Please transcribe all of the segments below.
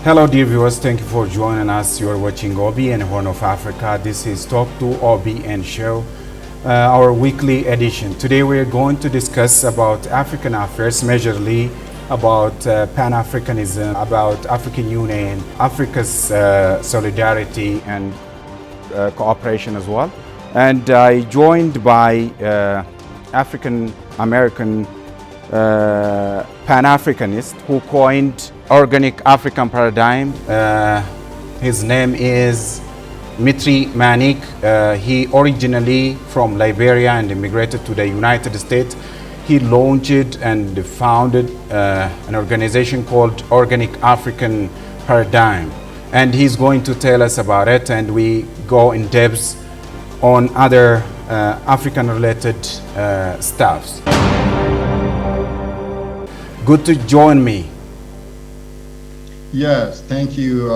Hello, dear viewers. Thank you for joining us. You are watching OBN Horn of Africa. This is Talk to OBN show, our weekly edition. Today, we are going to discuss about African affairs, majorly about Pan-Africanism, about African Union, Africa's solidarity and cooperation as well. And I joined by African American Pan-Africanist who coined organic African paradigm. His name is Mitree Manik. He originally from Liberia and immigrated to the United States. He launched and founded an organization called Organic African Paradigm. And he's going to tell us about it, and we go in depth on other African-related stuffs. Good to join me. Yes, thank you,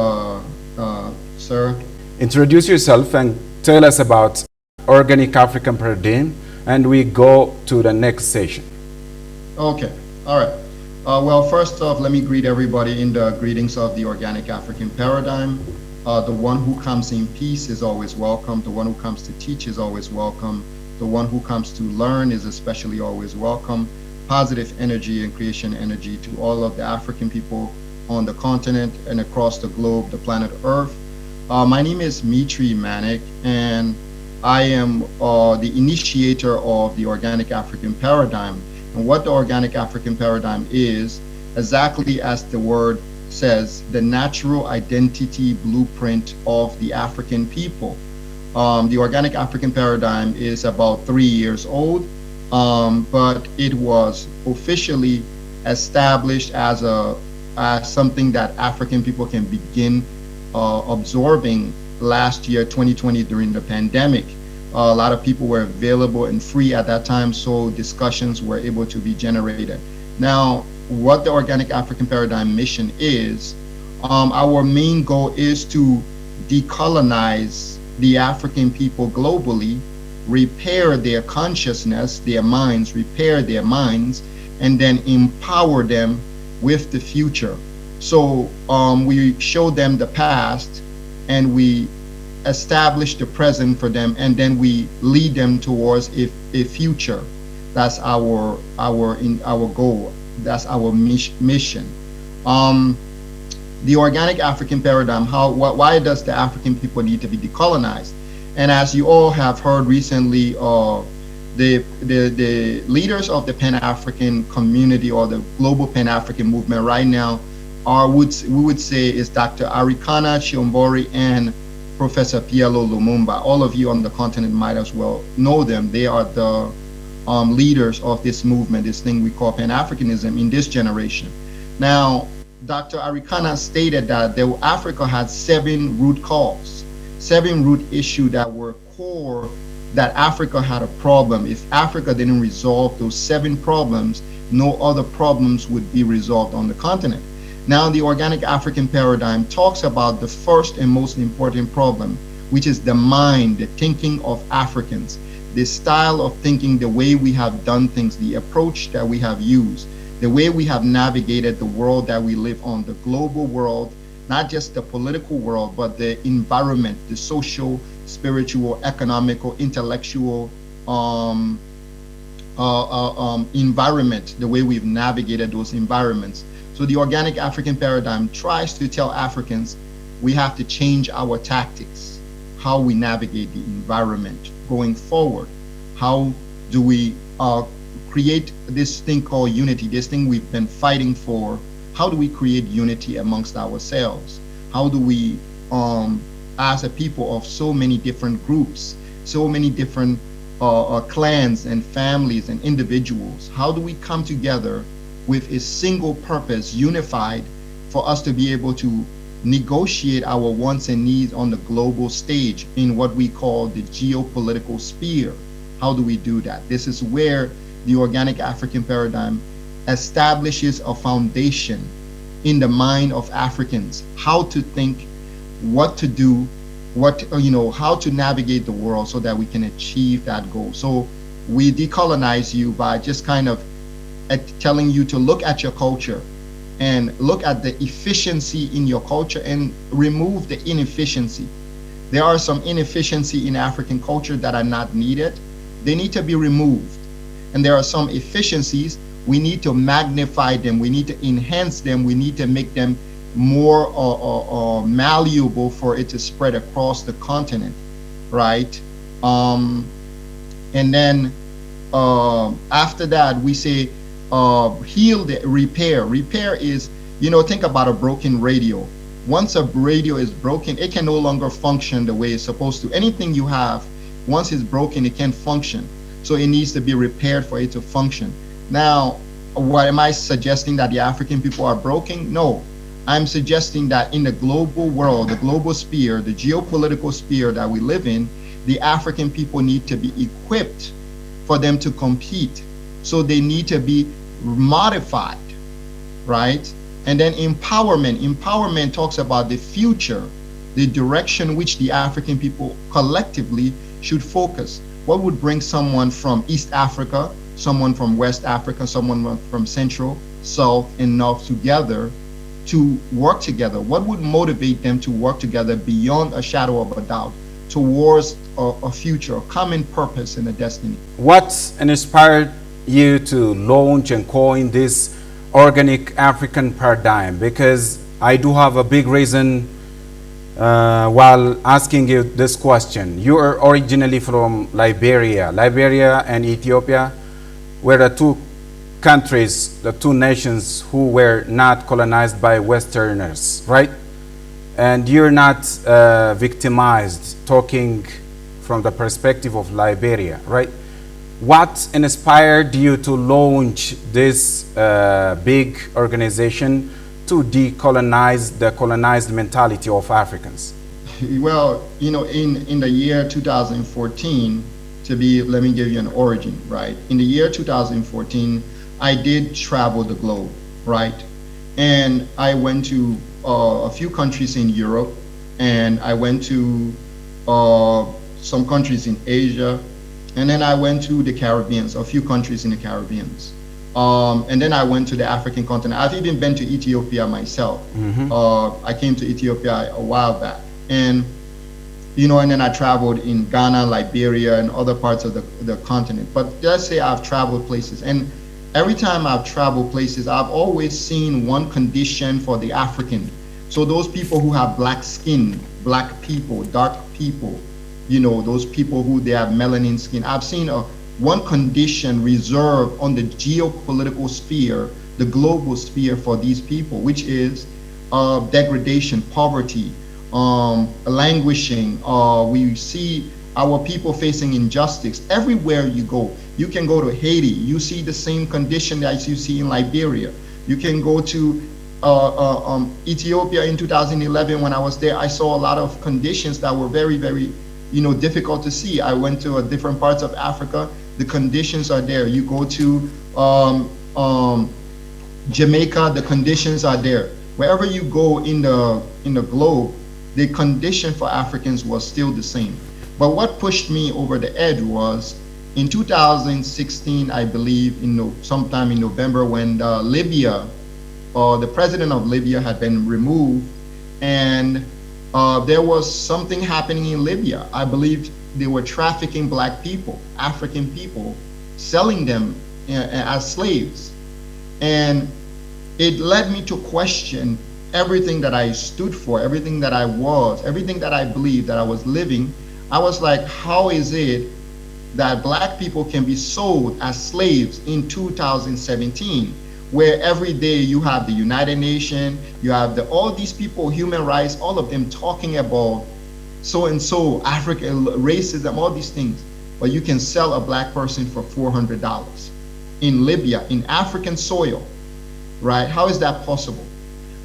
sir. Introduce yourself and tell us about Organic African Paradigm, and we go to the next session. Okay, all right. Well, first off, let me greet everybody in the greetings of the Organic African Paradigm. The one who comes in peace is always welcome. The one who comes to teach is always welcome. The one who comes to learn is especially always welcome. Positive energy and creation energy to all of the African people on the continent and across the globe, the planet Earth. My name is Mitree Manik, and I am the initiator of the Organic African Paradigm. And what the Organic African Paradigm is, exactly as the word says, the natural identity blueprint of the African people. The Organic African Paradigm is about 3 years old, but it was officially established as something that African people can begin absorbing last year, 2020, during the pandemic. A lot of people were available and free at that time, so discussions were able to be generated. Now, what the Organic African Paradigm mission is, our main goal is to decolonize the African people globally, repair their consciousness, their minds, and then empower them with the future. So we show them the past and we establish the present for them, and then we lead them towards a future. That's our goal. That's our mission. The Organic African Paradigm, why does the African people need to be decolonized? And as you all have heard recently, the leaders of the Pan-African community or the global Pan-African movement right now we would say is Dr. Arikana Chiombori and Professor Pielo Lumumba. All of you on the continent might as well know them. They are the leaders of this movement, this thing we call Pan-Africanism in this generation. Now, Dr. Arikana stated that Africa had 7 root cause, 7 root issues that were core, that Africa had a problem. If Africa didn't resolve those 7 problems, no other problems would be resolved on the continent. Now, the Organic African Paradigm talks about the first and most important problem, which is the mind, the thinking of Africans, the style of thinking, the way we have done things, the approach that we have used, the way we have navigated the world that we live on, the global world, not just the political world, but the environment, the social, spiritual, economical, intellectual environment, the way we've navigated those environments. So the Organic African Paradigm tries to tell Africans we have to change our tactics, how we navigate the environment going forward. How do we create this thing called unity, this thing we've been fighting for? How do we create unity amongst ourselves? How do we, as a people of so many different groups, so many different clans and families and individuals, how do we come together with a single purpose, unified, for us to be able to negotiate our wants and needs on the global stage in what we call the geopolitical sphere? How do we do that? This is where the Organic African Paradigm establishes a foundation in the mind of Africans, how to think, what to do, how to navigate the world so that we can achieve that goal. So we decolonize you by just kind of telling you to look at your culture and look at the efficiency in your culture and remove the inefficiency. There are some inefficiency in African culture that are not needed. They need to be removed. And there are some efficiencies, we need to magnify them, we need to enhance them, we need to make them more malleable for it to spread across the continent, right? And then after that, we say heal, the repair. Repair is, think about a broken radio. Once a radio is broken, it can no longer function the way it's supposed to. Anything you have, once it's broken, it can't function. So it needs to be repaired for it to function. Now, what am I suggesting, that the African people are broken? No, I'm suggesting that in the global world, the global sphere, the geopolitical sphere that we live in, the African people need to be equipped for them to compete. So they need to be modified, right? And then empowerment. Empowerment talks about the future, the direction which the African people collectively should focus. What would bring someone from East Africa, someone from West Africa, someone from Central, South, and North together to work together? What would motivate them to work together beyond a shadow of a doubt towards a future, a common purpose and a destiny? What inspired you to launch and coin this organic African paradigm? Because I do have a big reason while asking you this question. You are originally from Liberia. Liberia and Ethiopia were the two countries, the two nations who were not colonized by Westerners, right? And you're not victimized, talking from the perspective of Liberia, right? What inspired you to launch this big organization to decolonize the colonized mentality of Africans? Well, in the year 2014, let me give you an origin, right? In the year 2014, I did travel the globe, right? And I went to a few countries in Europe, and I went to some countries in Asia, and then I went to the Caribbean, a few countries in the Caribbean. And then I went to the African continent. I've even been to Ethiopia myself. I came to Ethiopia a while back. And and then I traveled in Ghana, Liberia, and other parts of the continent. But let's say I've traveled places. And every time I've traveled places, I've always seen one condition for the African. So those people who have black skin, black people, dark people, those people who they have melanin skin. I've seen one condition reserved on the geopolitical sphere, the global sphere for these people, which is degradation, poverty, languishing. We see our people facing injustice everywhere you go. You can go to Haiti, you see the same condition that you see in Liberia. You can go to Ethiopia in 2011. When I was there, I saw a lot of conditions that were very, very difficult to see. I went to different parts of Africa. The conditions are there. You go to Jamaica, the conditions are there. Wherever you go in the globe, the condition for Africans was still the same. But what pushed me over the edge was in 2016, I believe, sometime in November, when Libya, the president of Libya had been removed, and there was something happening in Libya. I believe they were trafficking black people, African people, selling them as slaves. And it led me to question everything that I stood for, everything that I was, everything that I believed, that I was living. I was like, how is it that black people can be sold as slaves in 2017? Where every day you have the United Nations, you have all these people, human rights, all of them talking about so-and-so, Africa, racism, all these things. But you can sell a black person for $400 in Libya, in African soil, right? How is that possible?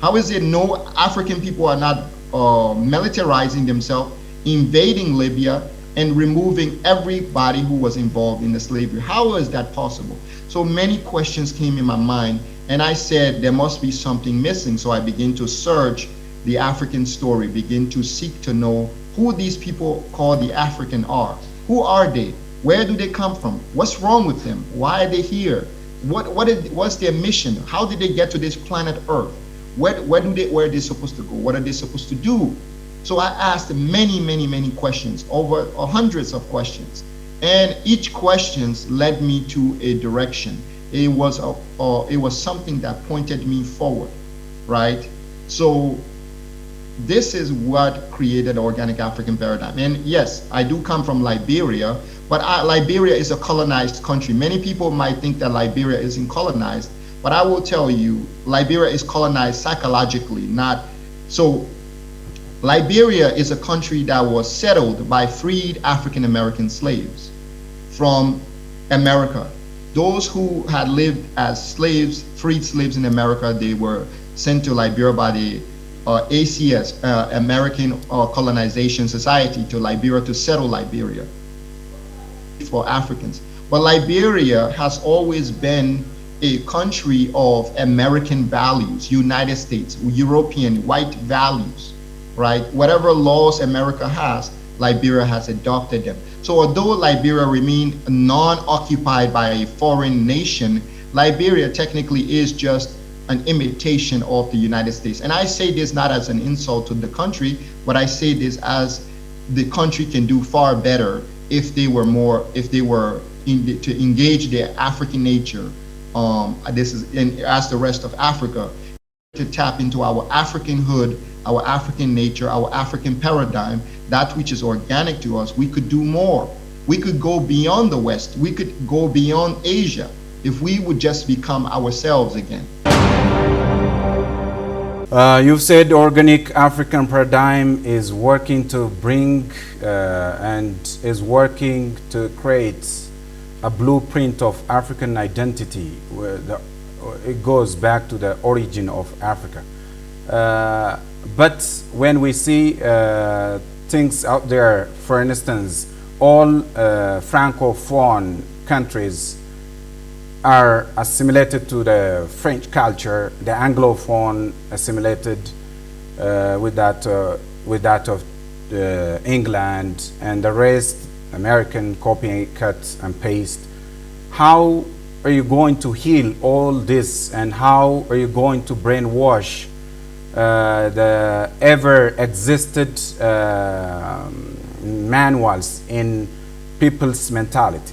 How is it no African people are not militarizing themselves, invading Libya, and removing everybody who was involved in the slavery? How is that possible? So many questions came in my mind, and I said there must be something missing. So I began to search the African story, begin to seek to know who these people called the African are. Who are they? Where do they come from? What's wrong with them? Why are they here? What's their mission? How did they get to this planet Earth? Where are they supposed to go? What are they supposed to do? So I asked many questions, over hundreds of questions, and each questions led me to a direction. It was something that pointed me forward, right? So this is what created the organic African paradigm. And yes, I do come from Liberia, but Liberia is a colonized country. Many people might think that Liberia isn't colonized, but I will tell you, Liberia is colonized psychologically, not so. Liberia is a country that was settled by freed African American slaves from America. Those who had lived as slaves, freed slaves in America, they were sent to Liberia by the ACS, American Colonization Society, to Liberia to settle Liberia for Africans. But Liberia has always been a country of American values, United States, European, white values, right? Whatever laws America has, Liberia has adopted them. So although Liberia remained non-occupied by a foreign nation, Liberia technically is just an imitation of the United States. And I say this not as an insult to the country, but I say this as the country can do far better if they were to engage their African nature. As the rest of Africa, to tap into our African hood, our African nature, our African paradigm, that which is organic to us. We could do more. We could go beyond the West. We could go beyond Asia if we would just become ourselves again. You've said organic African paradigm is working to bring and is working to create a blueprint of African identity, where it goes back to the origin of Africa. But when we see things out there, for instance, all Francophone countries are assimilated to the French culture, the Anglophone assimilated with that of England, and the rest American copy, cut and paste. How are you going to heal all this, and how are you going to brainwash the ever existed manuals in people's mentality?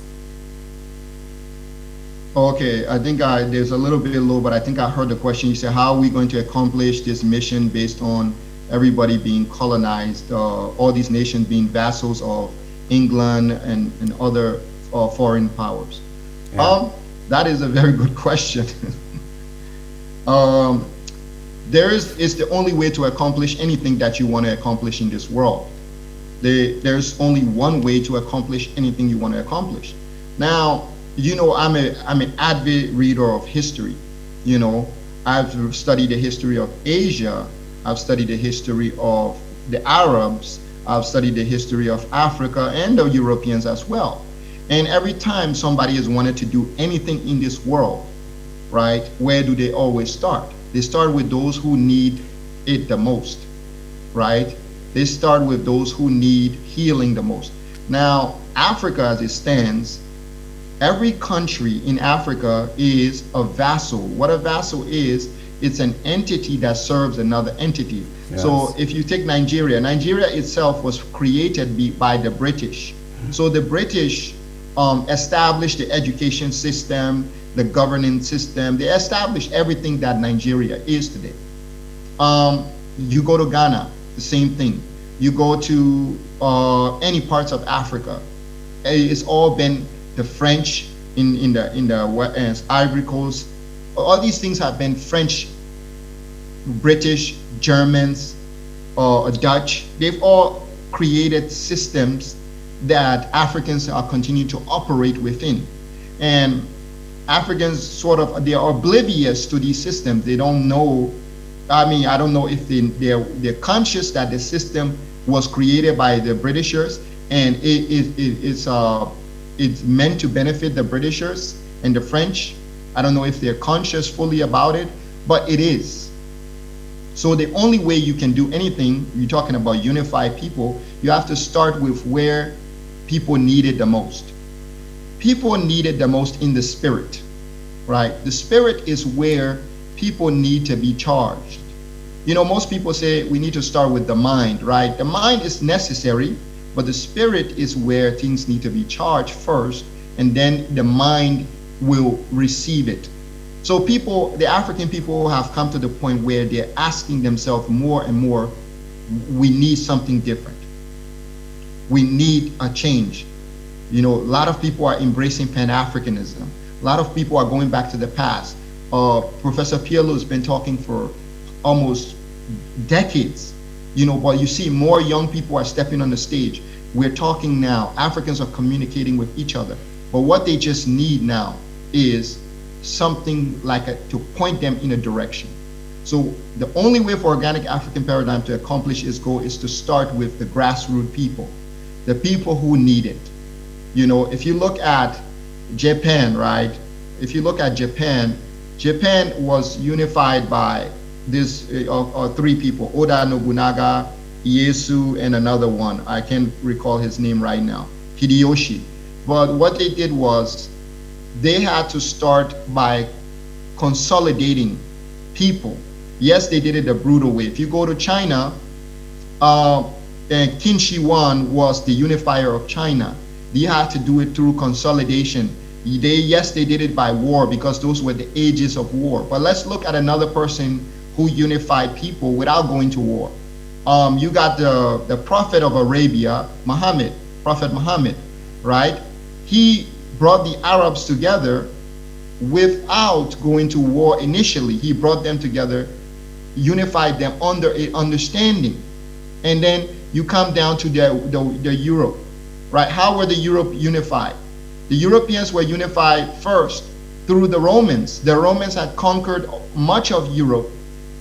Okay, I think there's a little bit low, but I think I heard the question. You said, how are we going to accomplish this mission based on everybody being colonized, all these nations being vassals of England and other foreign powers? Yeah. That is a very good question. It's the only way to accomplish anything that you want to accomplish in this world. There's only one way to accomplish anything you want to accomplish. Now, you know, I'm an avid reader of history. You know, I've studied the history of Asia. I've studied the history of the Arabs. I've studied the history of Africa and the Europeans as well. And every time somebody has wanted to do anything in this world, right, where do they always start? They start with those who need it the most, right? They start with those who need healing the most. Now, Africa as it stands, every country in Africa is a vassal. What a vassal is, it's an entity that serves another entity. Yes. So if you take Nigeria, Nigeria itself was created by the British. So the British established the education system, the governance system. They established everything that Nigeria is today. You go to Ghana, the same thing. You go to any parts of Africa, it's all been the French in the Ivory Coast. All these things have been French, British, Germans, Dutch. They've all created systems that Africans are continuing to operate within. And Africans they are oblivious to these systems. They don't know. I mean, I don't know if they're conscious that the system was created by the Britishers and it's meant to benefit the Britishers and the French. I don't know if they're conscious fully about it, but it is. So the only way you can do anything, you're talking about unify people, you have to start with where people need it the most. People need it the most in the spirit. right? The spirit is where people need to be charged. You know, most people say we need to start with the mind, right? The mind is necessary, but the spirit is where things need to be charged first, and then the mind will receive it. So people, the African people, have come to the point where they're asking themselves more and more, we need something different. We need a change. You know, a lot of people are embracing Pan-Africanism. A lot of people are going back to the past. Professor Pielo has been talking for almost decades, you know, but you see more young people are stepping on the stage. We're talking now. Africans are communicating with each other. But what they just need now is something like to point them in a direction. So the only way for organic African paradigm to accomplish its goal is to start with the grassroots people, the people who need it. You know, if you look at Japan, right? If you look at Japan, Japan was unified by these three people: Oda Nobunaga, Ieyasu, and another one. I can't recall his name right now, Hideyoshi. But what they did was they had to start by consolidating people. Yes, they did it the brutal way. If you go to China, Qin Shi Huang was the unifier of China. They had to do it through consolidation. Yes, they did it by war because those were the ages of war. But let's look at another person who unified people without going to war. You got the Prophet of Arabia, Prophet Muhammad, right? He brought the Arabs together without going to war initially. He brought them together, unified them under an understanding. And then you come down to the Europe, right? How were the Europe unified? The Europeans were unified first through the Romans. The Romans had conquered much of Europe,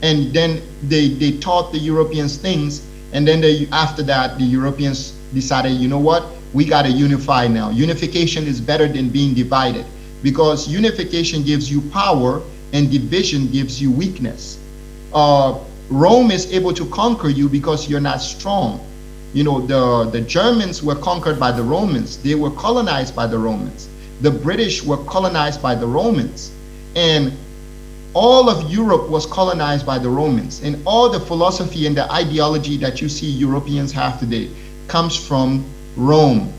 and then they taught the Europeans things, and then after that, the Europeans decided, you know what? We got to unify now. Unification is better than being divided, because unification gives you power and division gives you weakness. Rome is able to conquer you because you're not strong. You know, the Germans were conquered by the Romans. They were colonized by the Romans. The British were colonized by the Romans. And all of Europe was colonized by the Romans. And all the philosophy and the ideology that you see Europeans have today comes from Rome.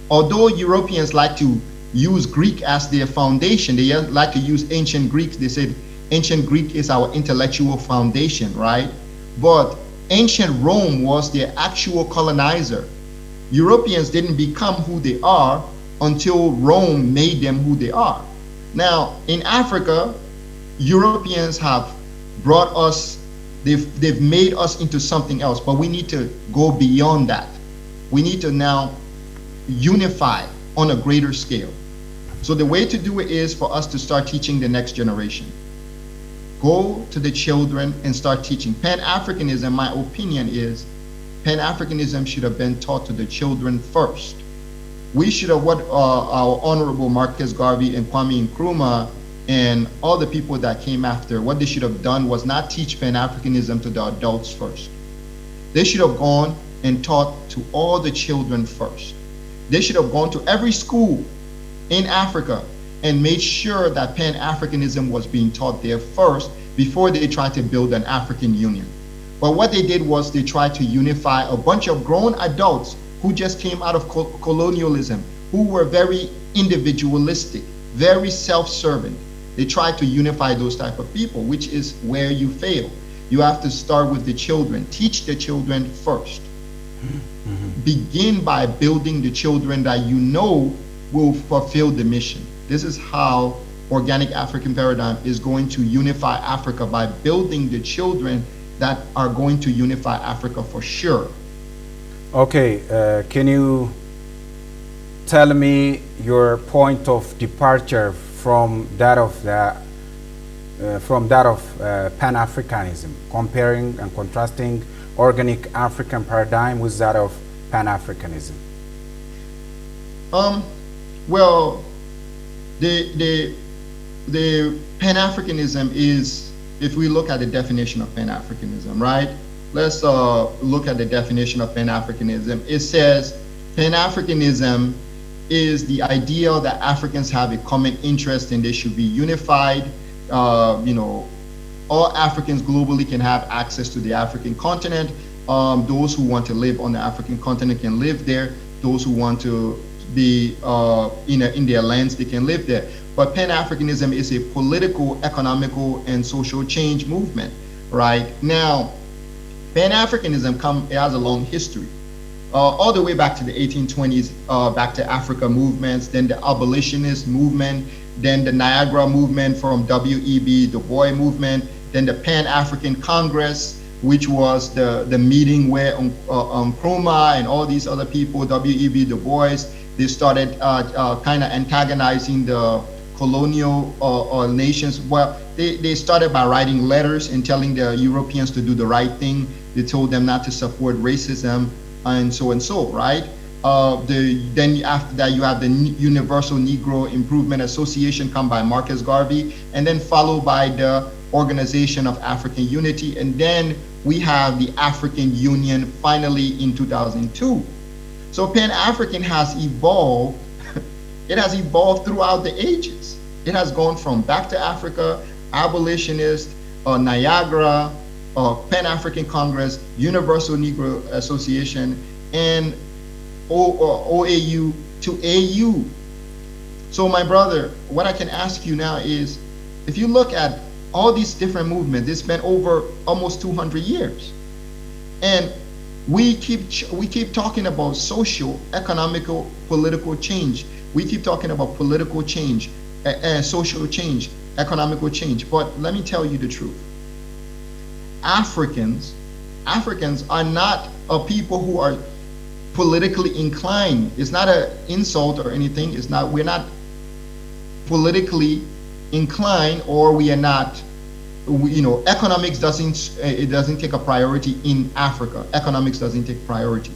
Although Europeans like to use Greek as their foundation, they like to use ancient Greek. They said ancient Greek is our intellectual foundation, right? But ancient Rome was their actual colonizer. Europeans didn't become who they are until Rome made them who they are. Now, in Africa, Europeans have brought us, they've made us into something else, but we need to go beyond that. We need to now unify on a greater scale. So the way to do it is for us to start teaching the next generation. Go to the children and start teaching. Pan-Africanism, my opinion is, Pan-Africanism should have been taught to the children first. We should have, what our Honorable Marcus Garvey and Kwame Nkrumah and all the people that came after, what they should have done was not teach Pan-Africanism to the adults first. They should have gone and taught to all the children first. They should have gone to every school in Africa and made sure that Pan-Africanism was being taught there first before they tried to build an African Union. But what they did was they tried to unify a bunch of grown adults who just came out of colonialism, who were very individualistic, very self-serving. They tried to unify those type of people, which is where you fail. You have to start with the children. Teach the children first. Begin by building the children that you know will fulfill the mission. This is how Organic African Paradigm is going to unify Africa, by building the children that are going to unify Africa for sure. Okay, can you tell me your point of departure from that of Pan-Africanism, comparing and contrasting Organic African Paradigm with that of Pan-Africanism? Well, the Pan-Africanism is, if we look at the definition of Pan-Africanism, right? Let's look at the definition of Pan-Africanism. It says Pan-Africanism is the idea that Africans have a common interest and they should be unified. All Africans globally can have access to the African continent. Those who want to live on the African continent can live there. Those who want to be in their lands, they can live there. But Pan-Africanism is a political, economical, and social change movement, right? Now, Pan-Africanism has a long history. All the way back to the 1820s, back to Africa movements, then the abolitionist movement, then the Niagara movement from W.E.B. Du Bois movement, then the Pan-African Congress, which was the meeting where Nkrumah and all these other people, W.E.B. Du Bois, they started kind of antagonizing the colonial nations. Well, they started by writing letters and telling the Europeans to do the right thing. They told them not to support racism and so, right? Then after that, you have the Universal Negro Improvement Association come by Marcus Garvey, and then followed by the Organization of African Unity, and then we have the African Union finally in 2002. So Pan-African has evolved. It has evolved throughout the ages. It has gone from back to Africa, abolitionist, Niagara, Pan-African Congress, Universal Negro Association, and OAU to AU. So my brother, what I can ask you now is, if you look at all these different movements, it's been over almost 200 years. And we keep talking about social, economical, political change. We keep talking about political change, social change, economical change. But let me tell you the truth. Africans are not a people who are politically inclined. It's not an insult or anything. We're not politically inclined, or we are not, economics doesn't take a priority in Africa. Economics doesn't take priority.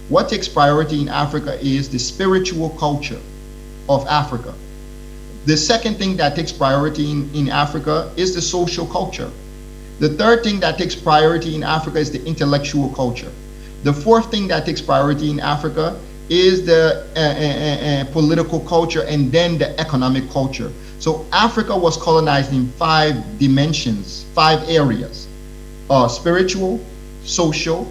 What takes priority in Africa is the spiritual culture of Africa. The second thing that takes priority in Africa is the social culture. The third thing that takes priority in Africa is the intellectual culture. The fourth thing that takes priority in Africa is the political culture, and then the economic culture. So Africa was colonized in 5 dimensions, 5 areas: spiritual, social,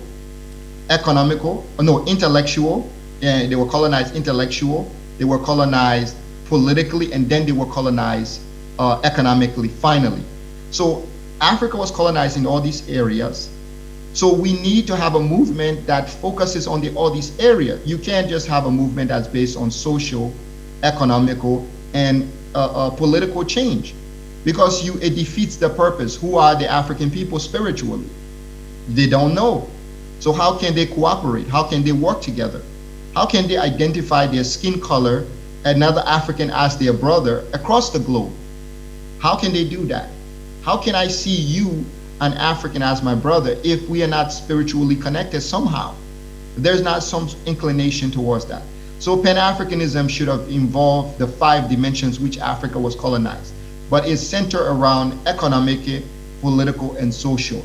intellectual. They were colonized intellectual, they were colonized politically, and then they were colonized economically, finally. So Africa was colonized in all these areas. So we need to have a movement that focuses on all these areas. You can't just have a movement that's based on social, economical, and political change, because it defeats the purpose. Who are the African people spiritually? They don't know. So how can they cooperate? How can they work together? How can they identify their skin color, another African as their brother across the globe? How can they do that? How can I see you, an African, as my brother, if we are not spiritually connected somehow? There's not some inclination towards that. So Pan-Africanism should have involved the 5 dimensions which Africa was colonized, but it's centered around economic, political, and social.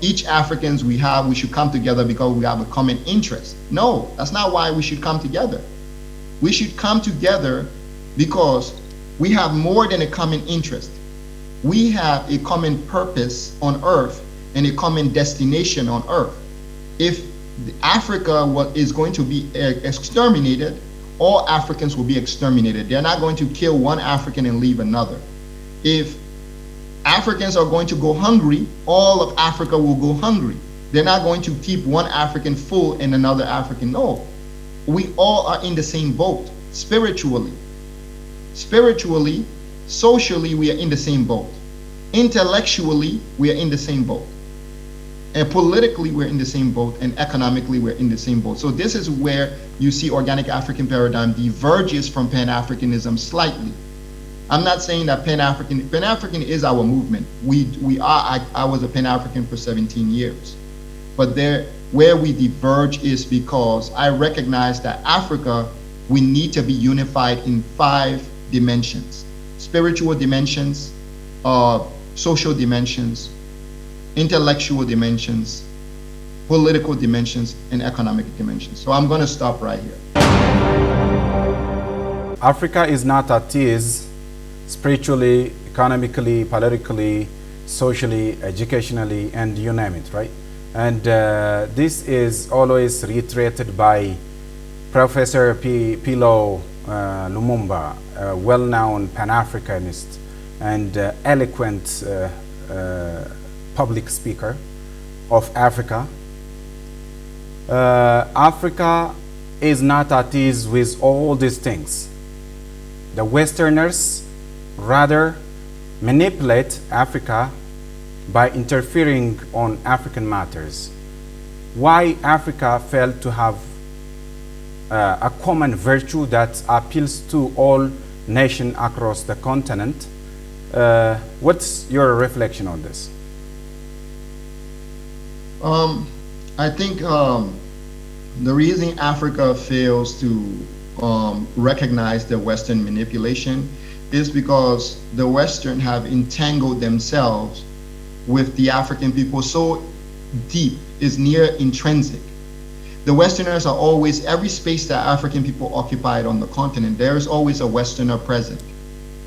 Each Africans we should come together because we have a common interest. No, that's not why we should come together. We should come together because we have more than a common interest. We have a common purpose on earth and a common destination on earth. If Africa is going to be exterminated, all Africans will be exterminated. They're not going to kill one African and leave another. If Africans are going to go hungry, all of Africa will go hungry. They're not going to keep one African full and another African. No, we all are in the same boat. Spiritually, socially, we are in the same boat. Intellectually, we are in the same boat. And politically, we're in the same boat, and economically, we're in the same boat. So this is where you see organic African paradigm diverges from Pan-Africanism slightly. I'm not saying that Pan-African is our movement. I was a Pan-African for 17 years. But where we diverge is because I recognize that Africa, we need to be unified in 5 dimensions: spiritual dimensions, social dimensions, intellectual dimensions, political dimensions, and economic dimensions. So I'm going to stop right here. Africa is not a tease spiritually, economically, politically, socially, educationally, and you name it, right? And this is always reiterated by Professor Pilo Lumumba, a well-known Pan-Africanist and eloquent public speaker of Africa. Africa is not at ease with all these things. The Westerners rather manipulate Africa by interfering on African matters. Why Africa failed to have a common virtue that appeals to all nations across the continent? What's your reflection on this? I think the reason Africa fails to recognize the Western manipulation is because the Western have entangled themselves with the African people so deep, is near intrinsic. The Westerners are always, every space that African people occupied on the continent, there's always a Westerner present.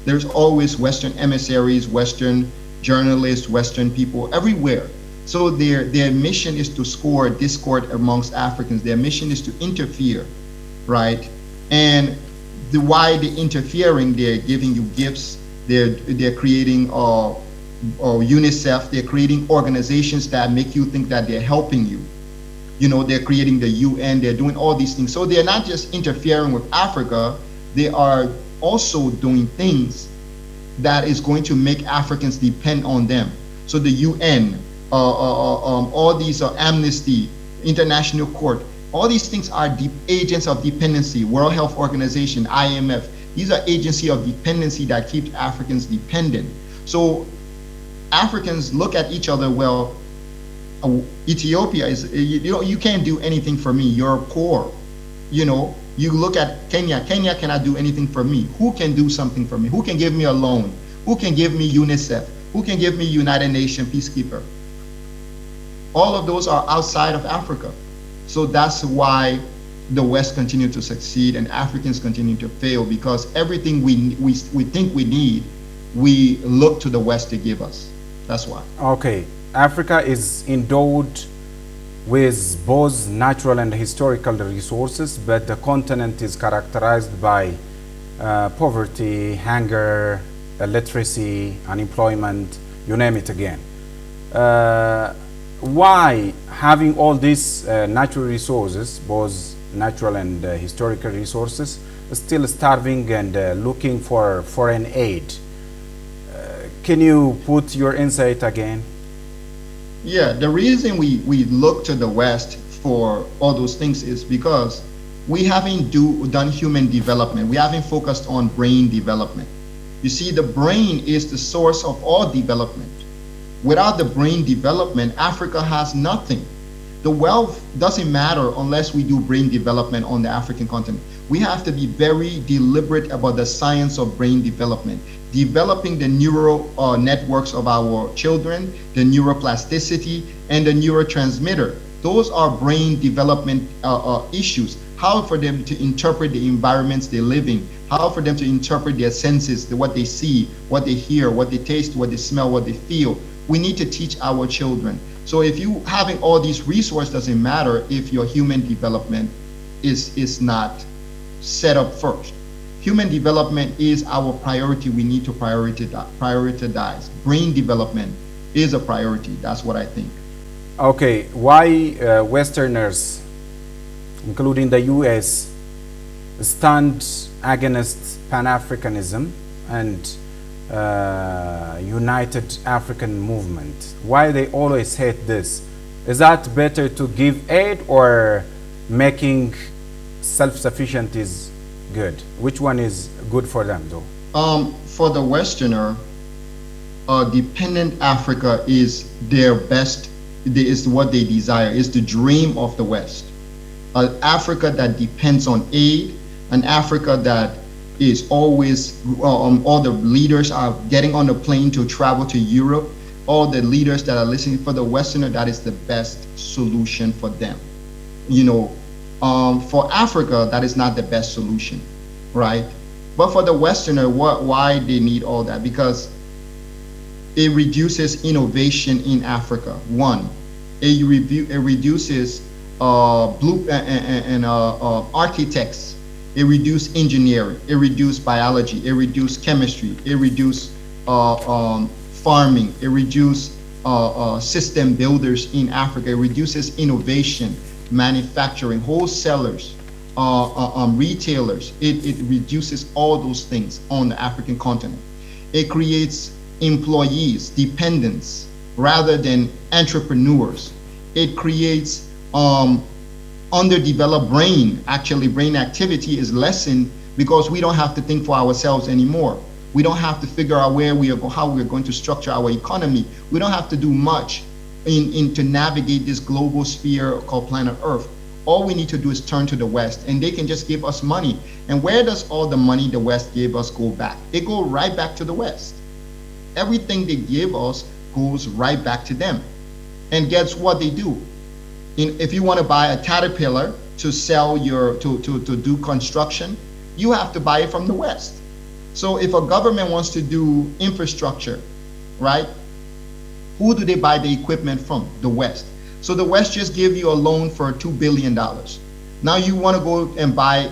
There's always Western emissaries, Western journalists, Western people, everywhere. So their mission is to score discord amongst Africans. Their mission is to interfere, right? And why they're interfering, they're giving you gifts, they're creating UNICEF, they're creating organizations that make you think that they're helping you. You know, they're creating the UN, they're doing all these things. So they're not just interfering with Africa, they are also doing things that is going to make Africans depend on them. So the UN, all these Amnesty, International Court, all these things are agents of dependency. World Health Organization, IMF, these are agencies of dependency that keep Africans dependent. So Africans look at each other, well, Ethiopia is, you can't do anything for me, you're poor. You know, you look at Kenya cannot do anything for me. Who can do something for me? Who can give me a loan? Who can give me UNICEF? Who can give me United Nations peacekeeper? All of those are outside of Africa. So that's why the West continue to succeed and Africans continue to fail, because everything we think we need, we look to the West to give us. That's why. Okay, Africa is endowed with both natural and historical resources, but the continent is characterized by poverty, hunger, illiteracy, unemployment, you name it again. Why having all these natural resources, both natural and historical resources, still starving and looking for foreign aid? Can you put your insight again? Yeah, the reason we look to the West for all those things is because we haven't done human development. We haven't focused on brain development. You see, the brain is the source of all development. Without the brain development, Africa has nothing. The wealth doesn't matter unless we do brain development on the African continent. We have to be very deliberate about the science of brain development, developing the neural networks of our children, the neuroplasticity, and the neurotransmitter. Those are brain development issues. How for them to interpret the environments they live in, how for them to interpret their senses, what they see, what they hear, what they taste, what they smell, what they feel. We need to teach our children. So if you having all these resources doesn't matter if your human development is not set up first. Human development is our priority. We need to prioritize. Brain development is a priority. That's what I think. Okay, why Westerners, including the US, stand against Pan-Africanism and United African movement? Why they always hate this? Is that better to give aid or making self-sufficient is good? Which one is good for them though? For the Westerner, dependent Africa is their best, is what they desire, is the dream of the West. An Africa that depends on aid, an Africa that is always, all the leaders are getting on the plane to travel to Europe, all the leaders that are listening. For the Westerner, that is the best solution for them. You know, for Africa, that is not the best solution, right? But for the Westerner, why they need all that? Because it reduces innovation in Africa. One, it reduces architects. It reduces engineering. It reduces biology. It reduces chemistry. It reduces farming. It reduces system builders in Africa. It reduces innovation, manufacturing, wholesalers, retailers. It reduces all those things on the African continent. It creates employees, dependents, rather than entrepreneurs. It creates underdeveloped brain. Actually, brain activity is lessened because we don't have to think for ourselves anymore. We don't have to figure out how we are going to structure our economy. We don't have to do much to navigate this global sphere called planet Earth. All we need to do is turn to the West, and they can just give us money. And where does all the money the West gave us go back? It goes right back to the West. Everything they give us goes right back to them. And guess what they do? If you want to buy a Caterpillar to sell to do construction, you have to buy it from the West. So if a government wants to do infrastructure, right, who do they buy the equipment from? The West. So the West just give you a loan for $2 billion. Now you want to go and buy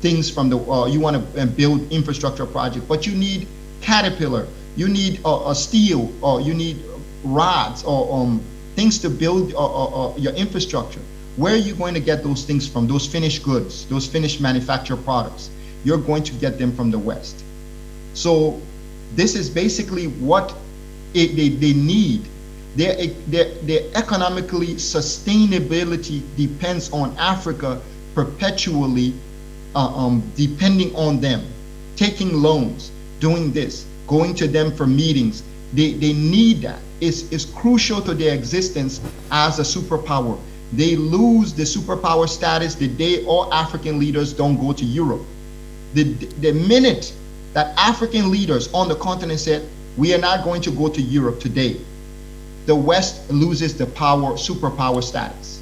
things from you want to build infrastructure project, but you need Caterpillar, you need a steel, or you need rods or things to build your infrastructure. Where are you going to get those things from? Those finished goods, those finished manufactured products. You're going to get them from the West. So this is basically what they need. Their economically sustainability depends on Africa perpetually, depending on them, taking loans, doing this, going to them for meetings. They need that. It's crucial to their existence as a superpower. They lose the superpower status the day all African leaders don't go to Europe. The minute that African leaders on the continent said, we are not going to go to Europe today, the West loses the superpower status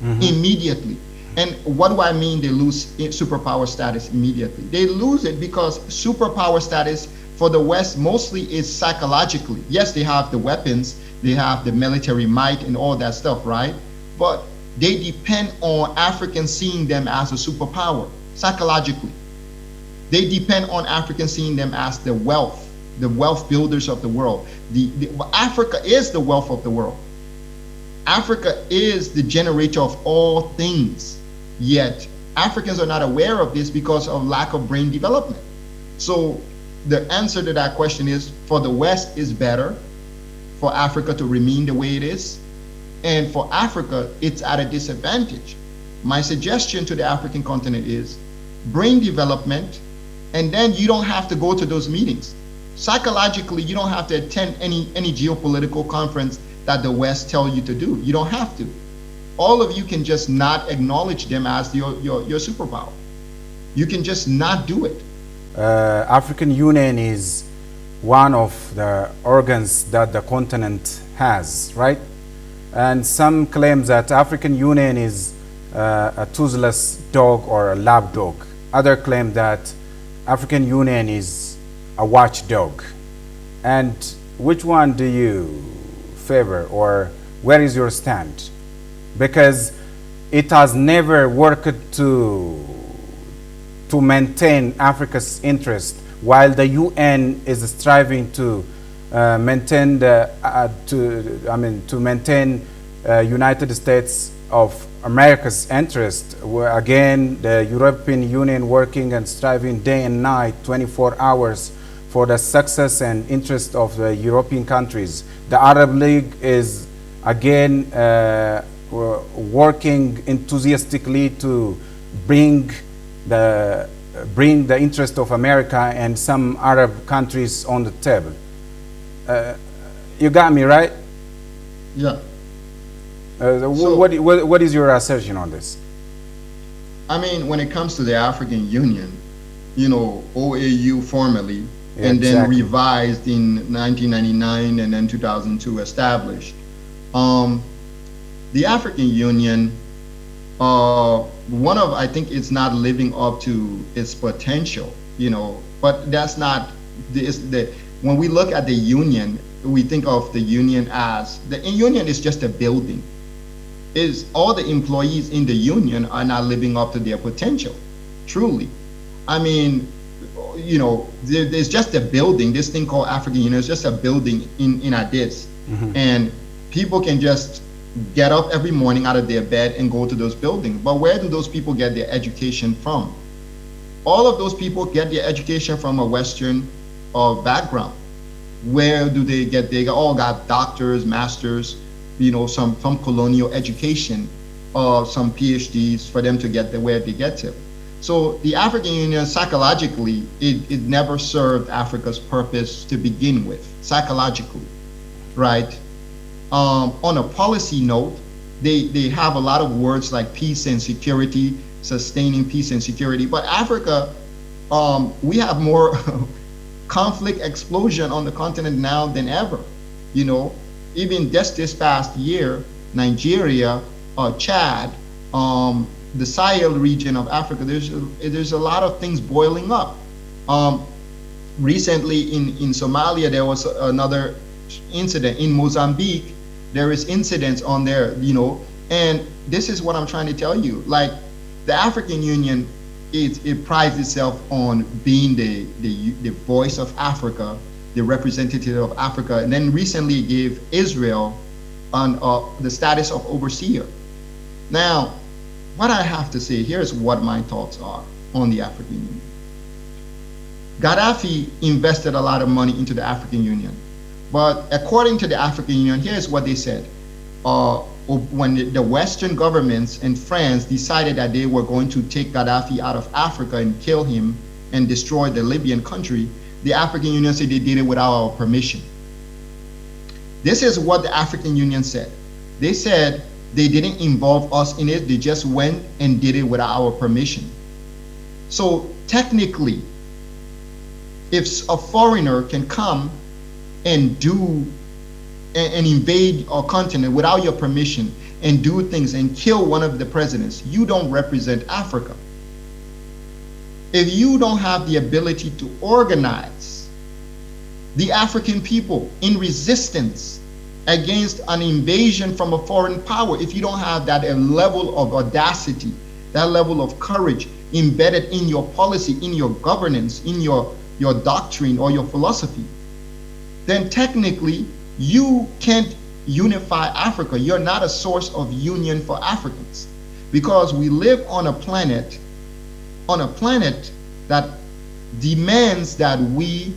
immediately. And what do I mean they lose superpower status immediately? They lose it because superpower status for the West mostly is psychologically. Yes, they have the weapons, they have the military might and all that stuff, right? But they depend on Africans seeing them as a superpower psychologically. They depend on Africans seeing them as the wealth builders of the world. Africa is the wealth of the world. Africa is the generator of all things. Yet Africans are not aware of this because of lack of brain development. So the answer to that question is, for the West is better for Africa to remain the way it is, and for Africa it's at a disadvantage. My suggestion to the African continent is brain development, and then you don't have to go to those meetings. Psychologically, you don't have to attend any geopolitical conference that the West tell you to do. You don't have to. All of you can just not acknowledge them as your superpower. You can just not do it. African Union is one of the organs that the continent has, right? And some claim that African Union is a toothless dog or a lap dog. Others claim that African Union is a watchdog. And which one do you favor, or where is your stand? Because it has never worked to maintain Africa's interest, while the UN is striving to maintain United States of America's interest. Again, the European Union working and striving day and night, 24 hours, for the success and interest of the European countries. The Arab League is again working enthusiastically to bring the interest of America and some Arab countries on the table. You got me, right? Yeah. What is your assertion on this? I mean, when it comes to the African Union, you know, OAU formally, Yeah, and then exactly. revised in 1999 and then 2002 established. The African Union I think it's not living up to its potential, but that's not when we look at the union, we think of the union as the union is just a building. Is all the employees in the union are not living up to their potential, truly. I mean, there's just a building. This thing called African Union is just a building in Addis, and people can just get up every morning out of their bed and go to those buildings. But where do those people get their education from? All of those people get their education from a Western background. Where do they get? They all got doctors, masters, some colonial education, some PhDs for them to get where they get to. So the African Union, psychologically, it never served Africa's purpose to begin with, psychologically, right? On a policy note, they have a lot of words like peace and security, sustaining peace and security. But Africa, we have more conflict explosion on the continent now than ever. Even just this past year, Nigeria, Chad, the Sahel region of Africa, there's a lot of things boiling up. Recently in Somalia, there was another incident. In Mozambique, there is incidents on there, and this is what I'm trying to tell you. Like, the African Union, it prides itself on being the voice of Africa, the representative of Africa, and then recently gave Israel the status of overseer. Now, what I have to say, here's what my thoughts are on the African Union. Gaddafi invested a lot of money into the African Union. But according to the African Union, here's what they said. When the Western governments and France decided that they were going to take Gaddafi out of Africa and kill him and destroy the Libyan country, the African Union said they did it without our permission. This is what the African Union said. They said they didn't involve us in it. They just went and did it without our permission. So technically, if a foreigner can come and invade our continent without your permission and do things and kill one of the presidents, you don't represent Africa. If you don't have the ability to organize the African people in resistance against an invasion from a foreign power, if you don't have that level of audacity, that level of courage embedded in your policy, in your governance, in your doctrine or your philosophy, then technically you can't unify Africa. You're not a source of union for Africans, because we live on a planet that demands that we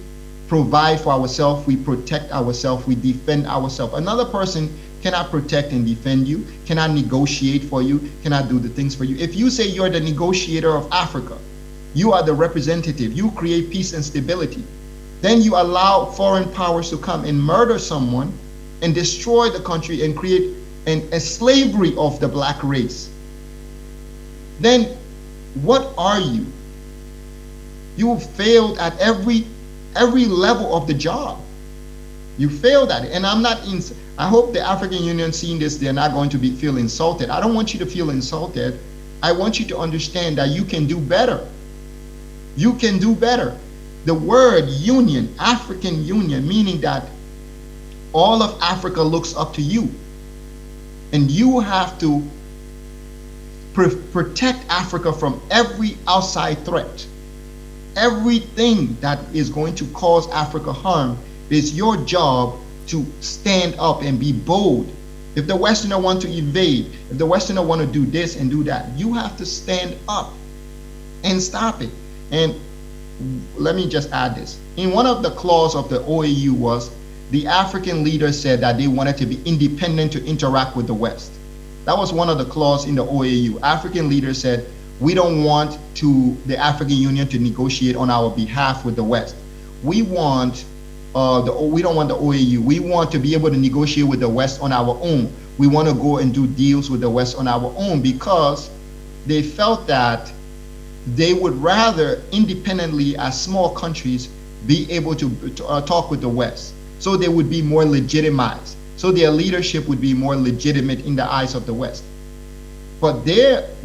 provide for ourselves, we protect ourselves, we defend ourselves. Another person cannot protect and defend you, cannot negotiate for you, cannot do the things for you. If you say you're the negotiator of Africa, you are the representative, you create peace and stability, then you allow foreign powers to come and murder someone and destroy the country and create a slavery of the black race. Then what are you? You failed at every level of the job. You failed at it. And I hope the African Union seeing this, they're not going to feel insulted. I don't want you to feel insulted. I want you to understand that you can do better. You can do better. The word union, African Union, meaning that all of Africa looks up to you. And you have to protect Africa from every outside threat. Everything that is going to cause Africa harm, it's your job to stand up and be bold. If the Westerner want to invade, if the Westerner want to do this and do that, you have to stand up and stop it. And let me just add this. In one of the clauses of the OAU was the African leaders said that they wanted to be independent to interact with the West. That was one of the clauses in the OAU. African leaders said, we don't want the African Union to negotiate on our behalf with the West. We want we don't want the OAU. We want to be able to negotiate with the West on our own. We want to go and do deals with the West on our own, because they felt that they would rather independently, as small countries, be able to talk with the West. So they would be more legitimized. So their leadership would be more legitimate in the eyes of the West. But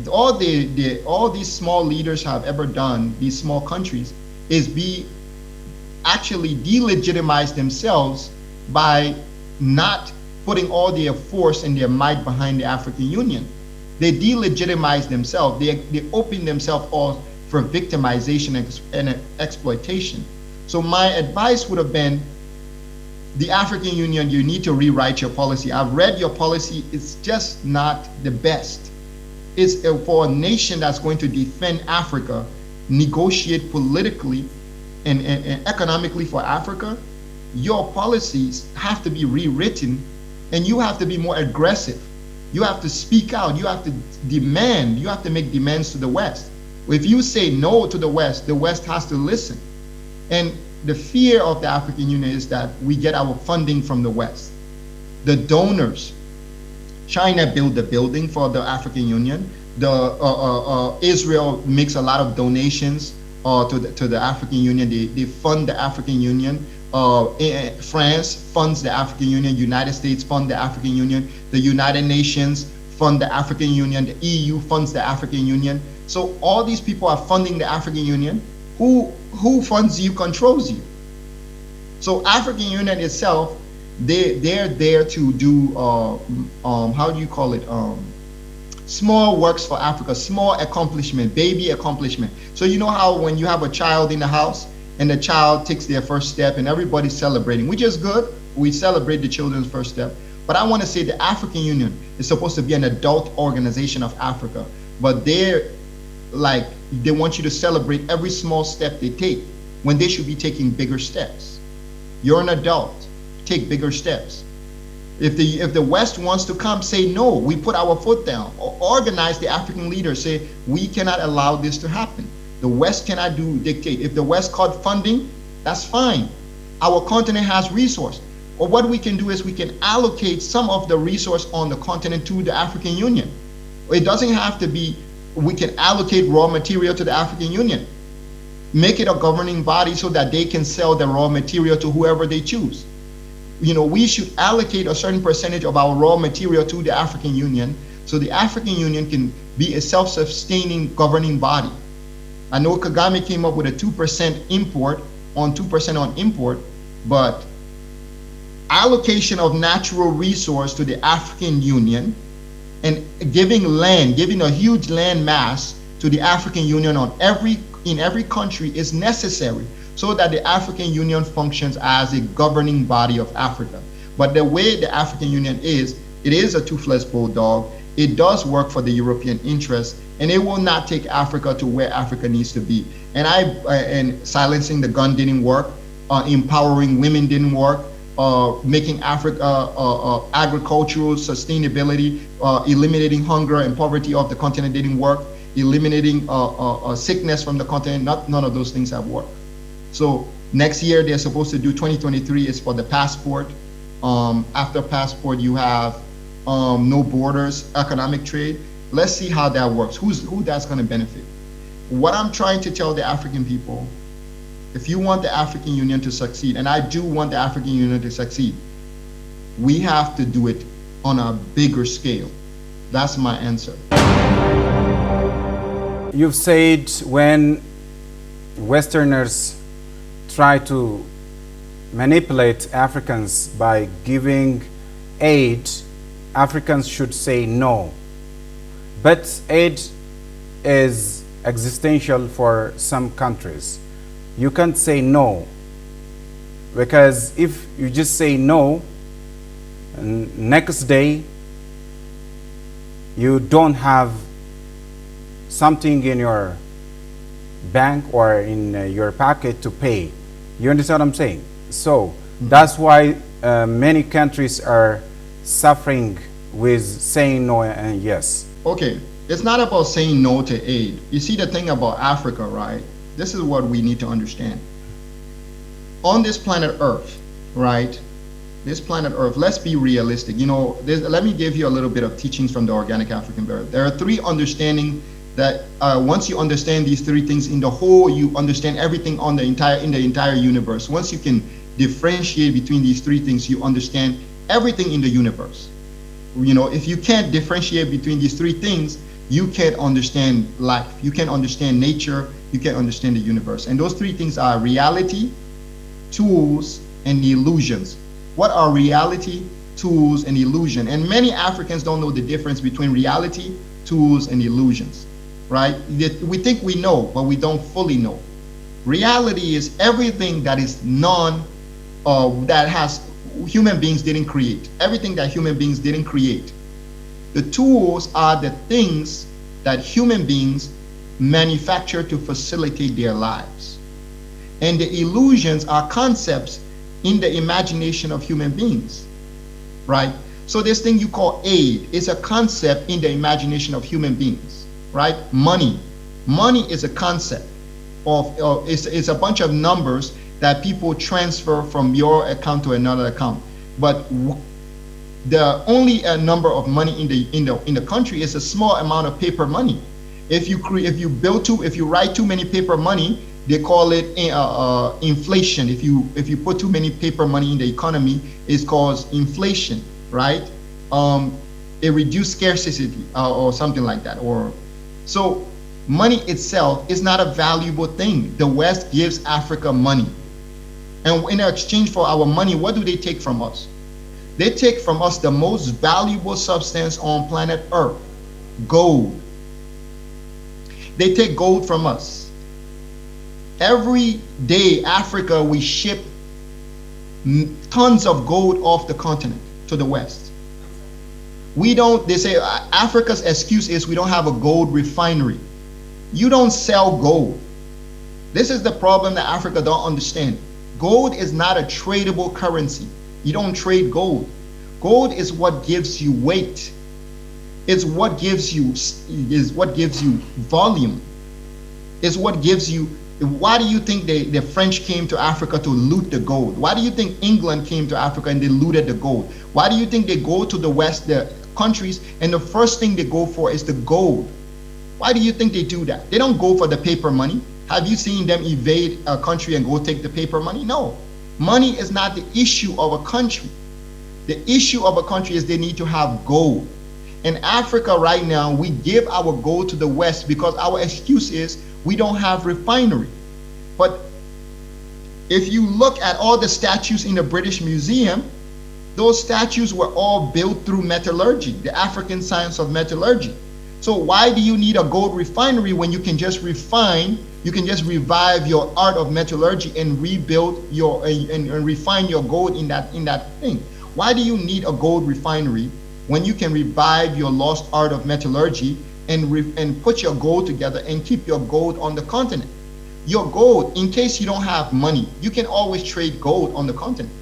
all these small leaders have ever done, these small countries, is actually delegitimize themselves by not putting all their force and their might behind the African Union. They delegitimize themselves. They open themselves all for victimization and exploitation. So my advice would have been, the African Union, you need to rewrite your policy. I've read your policy. It's just not the best. It's for a nation that's going to defend Africa, negotiate politically and economically for Africa. Your policies have to be rewritten, and you have to be more aggressive. You have to speak out. You have to demand. You have to make demands to the West. If you say no to the West has to listen. And the fear of the African Union is that we get our funding from the West. The donors, China built the building for the African Union. Israel makes a lot of donations to the African Union. They fund the African Union. France funds the African Union. United States fund the African Union. The United Nations fund the African Union. The EU funds the African Union. So all these people are funding the African Union. Who funds you controls you. So African Union itself, they're there to do how do you call it? Small works for Africa, small accomplishment, baby accomplishment. So you know how when you have a child in the house and the child takes their first step and everybody's celebrating, which is good. We celebrate the children's first step. But I want to say the African Union is supposed to be an adult organization of Africa, but they want you to celebrate every small step they take when they should be taking bigger steps. You're an adult, take bigger steps. If the West wants to come, say no, we put our foot down. Or organize the African leaders, say we cannot allow this to happen. The West cannot dictate. If the West cut funding, that's fine. Our continent has resource. Or what we can do is we can allocate some of the resource on the continent to the African Union. It doesn't have to be, we can allocate raw material to the African Union. Make it a governing body so that they can sell the raw material to whoever they choose. We should allocate a certain percentage of our raw material to the African Union so the African Union can be a self-sustaining governing body. I know Kagame came up with a 2% import on 2% on import, but allocation of natural resource to the African Union and giving a huge land mass to the African Union in every country is necessary so that the African Union functions as a governing body of Africa. But the way the African Union is, it is a toothless bulldog. It does work for the European interests, and it will not take Africa to where Africa needs to be. And silencing the gun didn't work. Empowering women didn't work. Making Africa agricultural sustainability, eliminating hunger and poverty of the continent didn't work. Eliminating sickness from the continent, none of those things have worked. So next year they're supposed to do 2023 is for the passport. After passport you have no borders, economic trade. Let's see how that works. Who that's going to benefit? What I'm trying to tell the African people, if you want the African Union to succeed, and I do want the African Union to succeed, we have to do it on a bigger scale. That's my answer. You've said when Westerners try to manipulate Africans by giving aid, Africans should say no. But aid is existential for some countries. You can't say no, because if you just say no, and next day you don't have something in your bank or in your pocket to pay. You understand what I'm saying? So that's why many countries are suffering with saying no and yes. Okay, it's not about saying no to aid. You see, the thing about Africa, right? This is what we need to understand. On this planet Earth, right? This planet Earth, let's be realistic. Let me give you a little bit of teachings from the Organic African Bird. There are three understandings that once you understand these three things in the whole, you understand everything in the entire universe. Once you can differentiate between these three things, you understand everything in the universe. If you can't differentiate between these three things, you can understand life, you can understand nature, you can understand the universe. And those three things are reality, tools, and illusions. What are reality, tools, and illusion? And many Africans don't know the difference between reality, tools, and illusions, right? We think we know, but we don't fully know. Reality is everything that is that has human beings didn't create, everything that human beings didn't create. The tools are the things that human beings manufacture to facilitate their lives. And the illusions are concepts in the imagination of human beings, right? So this thing you call aid is a concept in the imagination of human beings, right? Money is a concept of, it's a bunch of numbers that people transfer from your account to another account. But the only number of money in the country is a small amount of paper money. If you write too many paper money, they call it inflation. If you put too many paper money in the economy, it's called inflation, right? It reduced scarcity or something like that. Or so money itself is not a valuable thing. The West gives Africa money, and in exchange for our money, what do they take from us? They take from us the most valuable substance on planet Earth, gold. They take gold from us. Every day, Africa, we ship tons of gold off the continent to the West. They say Africa's excuse is we don't have a gold refinery. You don't sell gold. This is the problem that Africa don't understand. Gold is not a tradable currency. You don't trade gold. Gold is what gives you weight. It's what gives you volume. It's what gives you. Why do you think the French came to Africa to loot the gold? Why do you think England came to Africa and they looted the gold? Why do you think they go to the West, the countries, and the first thing they go for is the gold? Why do you think they do that? They don't go for the paper money. Have you seen them evade a country and go take the paper money? No. Money is not the issue of a country. The issue of a country is they need to have gold. In Africa right now, we give our gold to the West because our excuse is we don't have refinery. But if you look at all the statues in the British Museum, those statues were all built through metallurgy, the African science of metallurgy. So why do you need a gold refinery when you can just refine, you can just revive your art of metallurgy and rebuild your and refine your gold in that thing? Why do you need a gold refinery when you can revive your lost art of metallurgy and put your gold together and keep your gold on the continent? Your gold, in case you don't have money, you can always trade gold on the continent.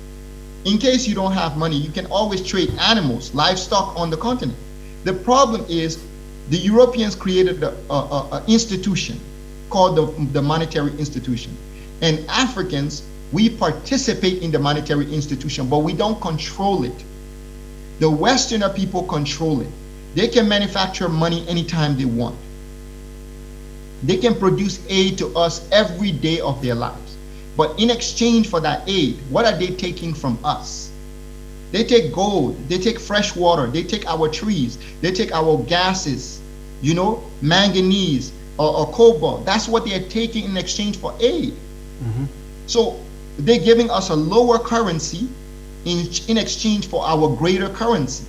In case you don't have money, you can always trade animals, livestock on the continent. The problem is the Europeans created an institution called the monetary institution. And Africans, we participate in the monetary institution, but we don't control it. The Westerner people control it. They can manufacture money anytime they want. They can produce aid to us every day of their lives. But in exchange for that aid, what are they taking from us? They take gold, they take fresh water, they take our trees, they take our gases, manganese or cobalt. That's what they're taking in exchange for aid. Mm-hmm. So they're giving us a lower currency in exchange for our greater currency.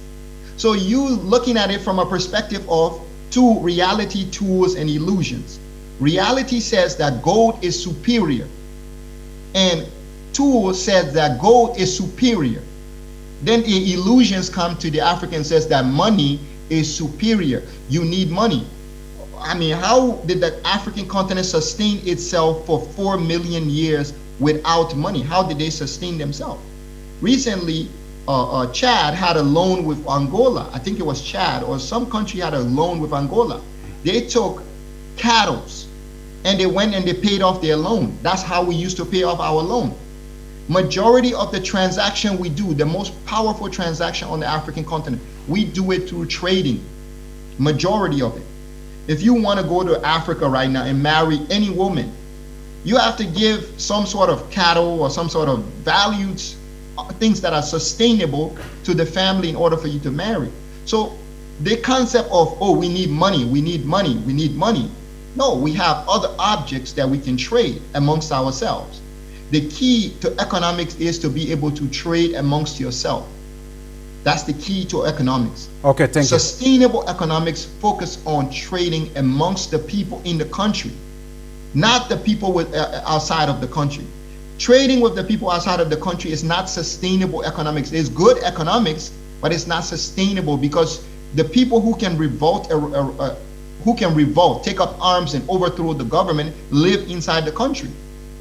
So you looking at it from a perspective of two reality, tools, and illusions. Reality says that gold is superior, and tool says that gold is superior. Then the illusions come to the African, says that money is superior. You need money. I mean, how did the African continent sustain itself for 4 million years without money? How did they sustain themselves? Recently, Chad had a loan with Angola. I think it was Chad or some country had a loan with Angola. They took cattle and they went and they paid off their loan. That's how we used to pay off our loan. Majority of the transaction we do, the most powerful transaction on the African continent, we do it through trading. Majority of it. If you want to go to Africa right now and marry any woman, you have to give some sort of cattle or some sort of values, things that are sustainable to the family in order for you to marry. So The concept of, oh, we need money, we need money, we need money. No, we have other objects that we can trade amongst ourselves. The key to economics is to be able to trade amongst yourself. That's the key to economics. Okay, thank you. Sustainable economics focus on trading amongst the people in the country, not the people outside of the country. Trading with the people outside of the country is not sustainable economics. It's good economics, but it's not sustainable, because the people who can revolt, take up arms and overthrow the government, live inside the country.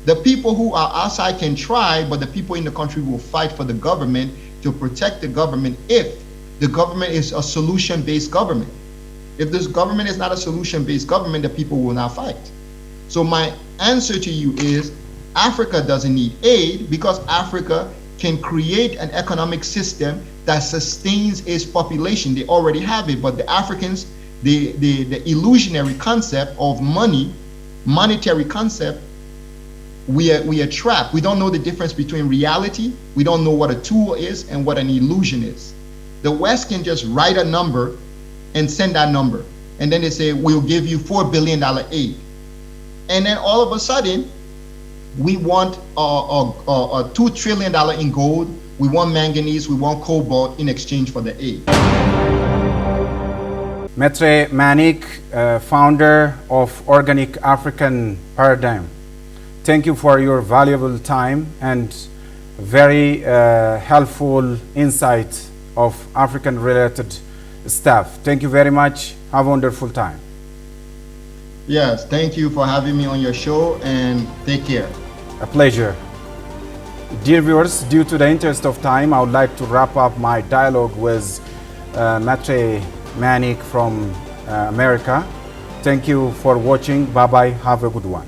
The people who are outside can try, but the people in the country will fight for the government to protect the government if the government is a solution-based government. If this government is not a solution-based government, the people will not fight. So my answer to you is, Africa doesn't need aid, because Africa can create an economic system that sustains its population. They already have it, but the Africans, the illusionary concept of money, monetary concept, we are trapped. We don't know the difference between reality. We don't know what a tool is and what an illusion is. The West can just write a number and send that number, and then they say, we'll give you $4 billion aid. And then all of a sudden, we want $2 trillion in gold, we want manganese, we want cobalt in exchange for the aid. Mitree Manik, founder of Organic African Paradigm. Thank you for your valuable time and very helpful insight of African-related stuff. Thank you very much. Have a wonderful time. Yes, thank you for having me on your show, and take care. A pleasure. Dear viewers, due to the interest of time, I would like to wrap up my dialogue with Mitree Manik from America. Thank you for watching. Bye-bye. Have a good one.